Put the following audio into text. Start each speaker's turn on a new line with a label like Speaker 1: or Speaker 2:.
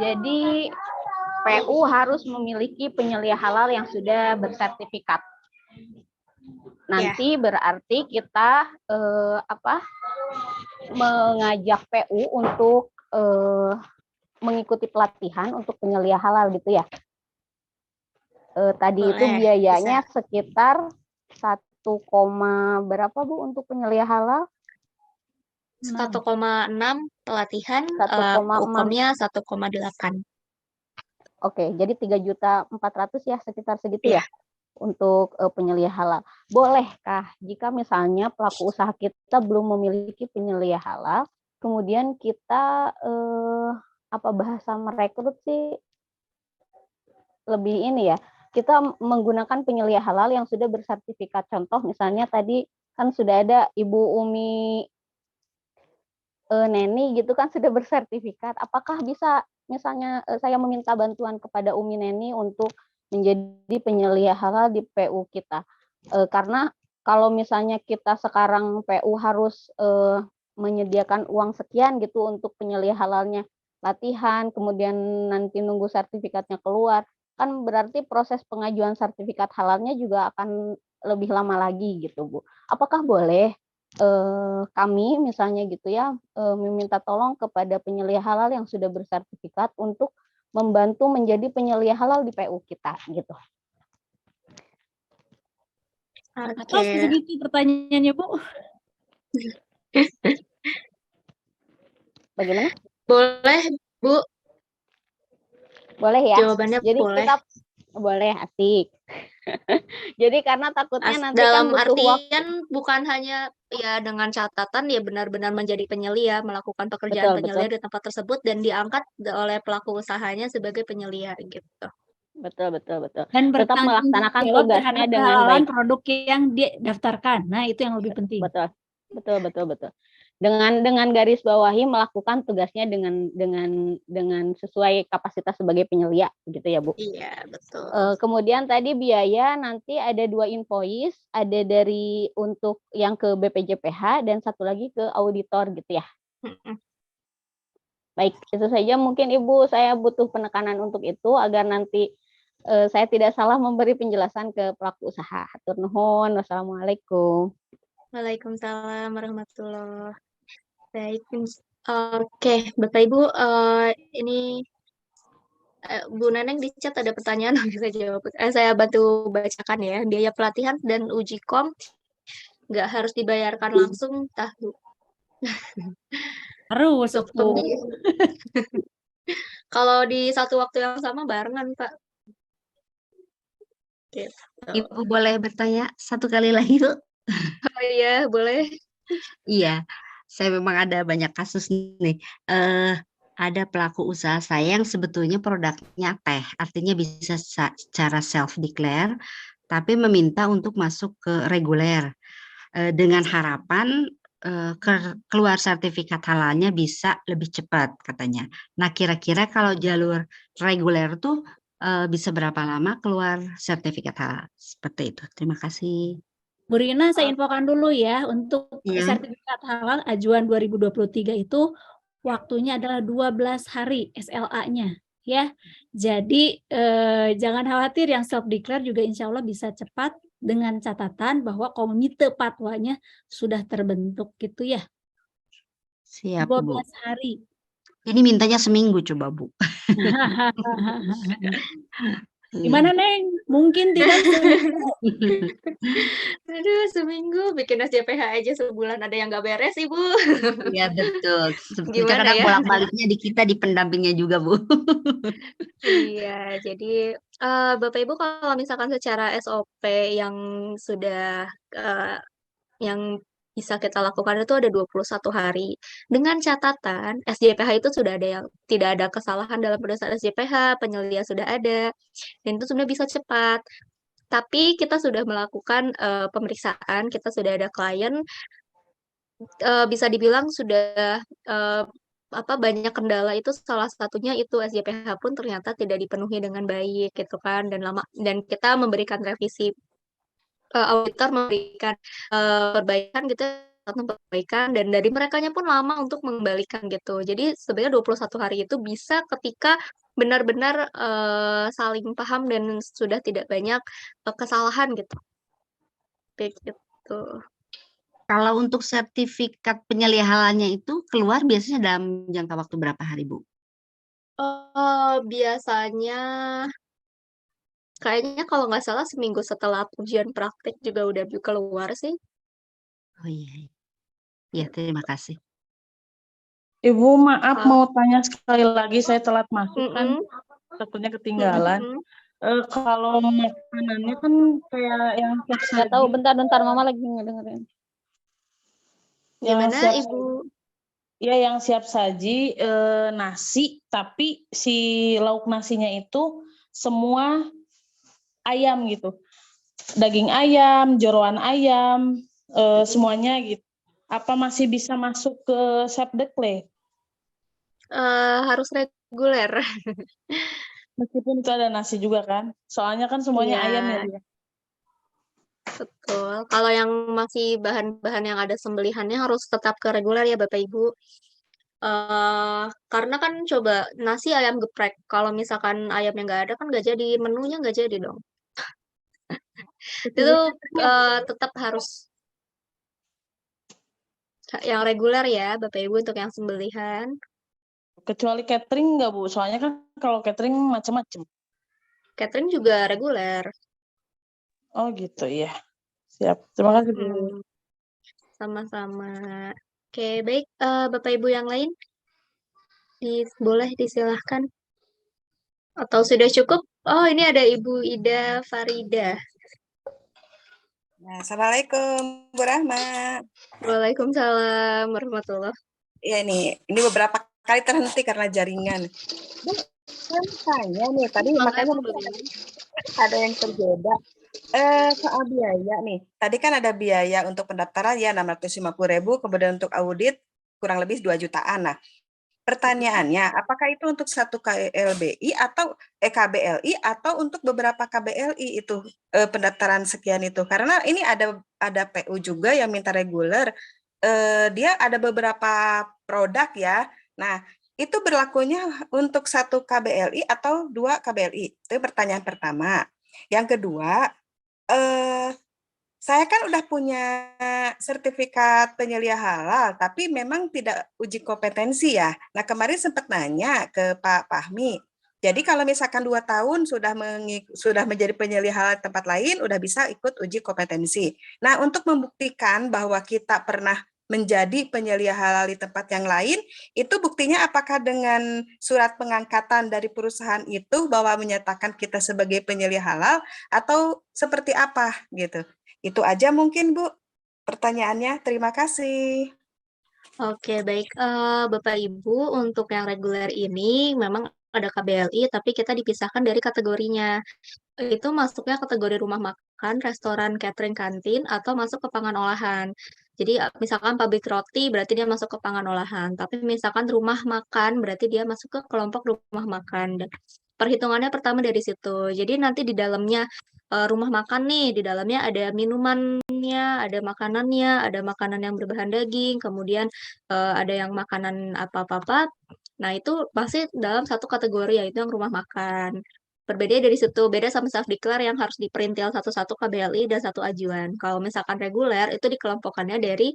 Speaker 1: Jadi PU harus memiliki penyelia halal yang sudah bersertifikat. Nanti berarti kita mengajak PU untuk mengikuti pelatihan untuk penyelia halal gitu ya. Tadi boleh, itu biayanya bisa sekitar 1, berapa Bu untuk penyelia halal?
Speaker 2: 1,6 pelatihan,
Speaker 1: 1,6.
Speaker 2: UKOM-nya 1,8.
Speaker 1: Oke, jadi 3.400.000 ya, sekitar segitu ya untuk penyelia halal. Bolehkah jika misalnya pelaku usaha kita belum memiliki penyelia halal, kemudian kita bahasa merekrut sih lebih ini ya, kita menggunakan penyelia halal yang sudah bersertifikat. Contoh misalnya tadi kan sudah ada Ibu Umi Neni gitu kan sudah bersertifikat. Apakah bisa misalnya saya meminta bantuan kepada Umi Neni untuk menjadi penyelia halal di PU kita? Karena kalau misalnya kita sekarang PU harus menyediakan uang sekian gitu untuk penyelia halalnya, latihan, kemudian nanti nunggu sertifikatnya keluar, kan berarti proses pengajuan sertifikat halalnya juga akan lebih lama lagi gitu Bu. Apakah boleh kami misalnya gitu ya meminta tolong kepada penyelia halal yang sudah bersertifikat untuk membantu menjadi penyelia halal di PU kita gitu.
Speaker 3: Apa segitu pertanyaannya Bu?
Speaker 1: Bagaimana?
Speaker 2: Boleh Bu.
Speaker 1: Boleh ya.
Speaker 2: Jawabannya
Speaker 1: jadi
Speaker 2: boleh.
Speaker 1: Kita boleh, asik. Jadi karena takutnya nanti
Speaker 2: dalam
Speaker 1: kan butuh
Speaker 2: artian
Speaker 1: waktu.
Speaker 2: Bukan hanya ya dengan catatan ya benar-benar menjadi penyelia, melakukan pekerjaan penyelia di tempat tersebut dan diangkat oleh pelaku usahanya sebagai penyelia gitu.
Speaker 1: Betul.
Speaker 3: Dan
Speaker 1: tetap melaksanakan tugasnya dengan baik.
Speaker 3: Produk yang didaftarkan. Nah, itu yang lebih penting.
Speaker 1: Betul. Dengan garis bawahi melakukan tugasnya dengan sesuai kapasitas sebagai penyelia gitu ya Bu.
Speaker 2: Iya, betul.
Speaker 1: Kemudian tadi biaya nanti ada 2 invoice, ada dari untuk yang ke BPJPH dan satu lagi ke auditor gitu ya. Baik, itu saja mungkin Ibu, saya butuh penekanan untuk itu agar nanti saya tidak salah memberi penjelasan ke pelaku usaha. Hatur nuhun. Wassalamualaikum.
Speaker 2: Waalaikumsalam warahmatullahi wabarakatuh. Baik. Oke, Bapak Ibu, ini Bu Neneng di chat ada pertanyaan bisa jawab. Saya bantu bacakan ya. Biaya pelatihan dan uji kom nggak harus dibayarkan langsung, tahu.
Speaker 3: Harus.
Speaker 2: Kalau di satu waktu yang sama barengan, Pak. Gitu.
Speaker 4: Ibu boleh bertanya satu kali lagi, Bu?
Speaker 2: Oh iya, boleh.
Speaker 4: Iya, saya memang ada banyak kasus nih. Ada pelaku usaha saya yang sebetulnya produknya teh, artinya bisa secara self-declare, tapi meminta untuk masuk ke reguler. Dengan harapan keluar sertifikat halalnya bisa lebih cepat katanya. Nah, kira-kira kalau jalur reguler tuh bisa berapa lama keluar sertifikat halal? Seperti itu. Terima kasih.
Speaker 3: Bu Rina, saya infokan dulu ya, untuk sertifikat halal ajuan 2023 itu waktunya adalah 12 hari SLA-nya ya. Jadi jangan khawatir, yang self declare juga insya Allah bisa cepat dengan catatan bahwa komite fatwanya sudah terbentuk gitu ya.
Speaker 4: Siap,
Speaker 3: 12
Speaker 4: Bu.
Speaker 3: hari.
Speaker 4: Ini mintanya seminggu coba, Bu.
Speaker 3: Gimana, Neng? Mungkin tidak seminggu.
Speaker 2: Aduh, seminggu bikin SJPH aja sebulan ada yang nggak beres, Ibu.
Speaker 4: Iya, betul.
Speaker 2: Gimana
Speaker 4: kadang
Speaker 2: ya?
Speaker 4: bolak-baliknya di kita di pendampingnya juga, Bu.
Speaker 2: Iya, jadi Bapak Ibu kalau misalkan secara SOP yang sudah yang bisa kita lakukan itu ada 21 hari. Dengan catatan SJPH itu sudah ada yang tidak ada kesalahan dalam pendaftaran SJPH, penyelia sudah ada, dan itu sudah bisa cepat. Tapi kita sudah melakukan pemeriksaan, kita sudah ada klien, bisa dibilang sudah banyak kendala, itu salah satunya itu SJPH pun ternyata tidak dipenuhi dengan baik gitu kan, dan kita memberikan revisi, auditor memberikan perbaikan gitu mengembalikan, dan dari merekanya pun lama untuk mengembalikan gitu. Jadi sebenarnya 21 hari itu bisa ketika benar-benar saling paham dan sudah tidak banyak kesalahan gitu. Kayak gitu.
Speaker 4: Kalau untuk sertifikat penyelihalannya itu keluar biasanya dalam jangka waktu berapa hari, Bu?
Speaker 2: Biasanya kayaknya kalau nggak salah seminggu setelah ujian praktik juga udah keluar sih.
Speaker 4: Oh iya. Ya, terima kasih.
Speaker 5: Ibu, maaf
Speaker 2: Ah.
Speaker 5: mau tanya sekali lagi, saya telat masuk kan,
Speaker 2: Mm-mm.
Speaker 5: takutnya ketinggalan.
Speaker 2: Mm-mm.
Speaker 5: Kalau makanannya kan kayak yang siap
Speaker 1: Nggak tahu,
Speaker 5: saji,
Speaker 1: bentar mama lagi ngedengerin.
Speaker 5: yang
Speaker 2: Gimana
Speaker 5: siap
Speaker 2: Ibu?
Speaker 5: ya yang siap saji nasi, tapi si lauk nasinya itu semua ayam gitu, daging ayam, jeroan ayam, semuanya gitu. Apa masih bisa masuk ke chef dekle?
Speaker 2: Harus reguler.
Speaker 5: Meskipun itu ada nasi juga kan? Soalnya kan semuanya
Speaker 2: Iya,
Speaker 5: ayam ya, Bu.
Speaker 2: betul. Kalau yang masih bahan-bahan yang ada sembelihannya harus tetap ke reguler ya Bapak Ibu. Karena kan coba nasi ayam geprek. Kalau misalkan ayamnya nggak ada kan nggak jadi, menunya nggak jadi dong. Itu tetap harus yang reguler ya Bapak Ibu untuk yang sembelihan.
Speaker 5: Kecuali catering nggak, Bu? Soalnya kan kalau catering macam-macam.
Speaker 2: Catering juga reguler.
Speaker 5: Oh gitu ya. Siap. Terima kasih, Bu.
Speaker 2: Sama-sama. Oke, baik. Bapak Ibu yang lain, boleh disilahkan. Atau sudah cukup? Oh, ini ada Ibu Ida Farida.
Speaker 6: Nah, Assalamualaikum, Bu Rahma.
Speaker 2: Waalaikumsalam warahmatullahi.
Speaker 6: Ya ini beberapa kali terhenti karena jaringan. Bu, saya mau tanya nih, tadi makanya mungkin ada yang berbeda. Soal biaya nih, tadi kan ada biaya untuk pendaftaran ya 650.000, kemudian untuk audit kurang lebih 2 jutaan. Nah, pertanyaannya, apakah itu untuk satu KBLI atau KBLI atau untuk beberapa KBLI itu pendaftaran sekian itu? Karena ini ada PU juga yang minta reguler, dia ada beberapa produk ya. Nah, itu berlakunya untuk satu KBLI atau 2 KBLI? Itu pertanyaan pertama. Yang kedua, saya kan udah punya sertifikat penyelia halal, tapi memang tidak uji kompetensi ya. Nah, kemarin sempat nanya ke Pak Fahmi. Jadi kalau misalkan 2 tahun sudah menjadi penyelia halal di tempat lain, udah bisa ikut uji kompetensi. Nah, untuk membuktikan bahwa kita pernah menjadi penyelia halal di tempat yang lain, itu buktinya apakah dengan surat pengangkatan dari perusahaan itu bahwa menyatakan kita sebagai penyelia halal atau seperti apa gitu. Itu aja mungkin, Bu, pertanyaannya. Terima kasih.
Speaker 2: Oke, baik. Bapak Ibu, untuk yang reguler ini memang ada KBLI, tapi kita dipisahkan dari kategorinya. Itu masuknya kategori rumah makan, restoran, catering, kantin, atau masuk ke pangan olahan. Jadi misalkan pabrik roti berarti dia masuk ke pangan olahan, tapi misalkan rumah makan berarti dia masuk ke kelompok rumah makan. Dan perhitungannya pertama dari situ. Jadi nanti di dalamnya rumah makan nih, di dalamnya ada minumannya, ada makanan yang berbahan daging, kemudian ada yang makanan apa-apa. Nah, itu pasti dalam satu kategori yaitu yang rumah makan. Berbeda dari situ, beda sama self declare yang harus diperintil satu-satu KBLI dan satu ajuan. Kalau misalkan reguler itu dikelompokkannya dari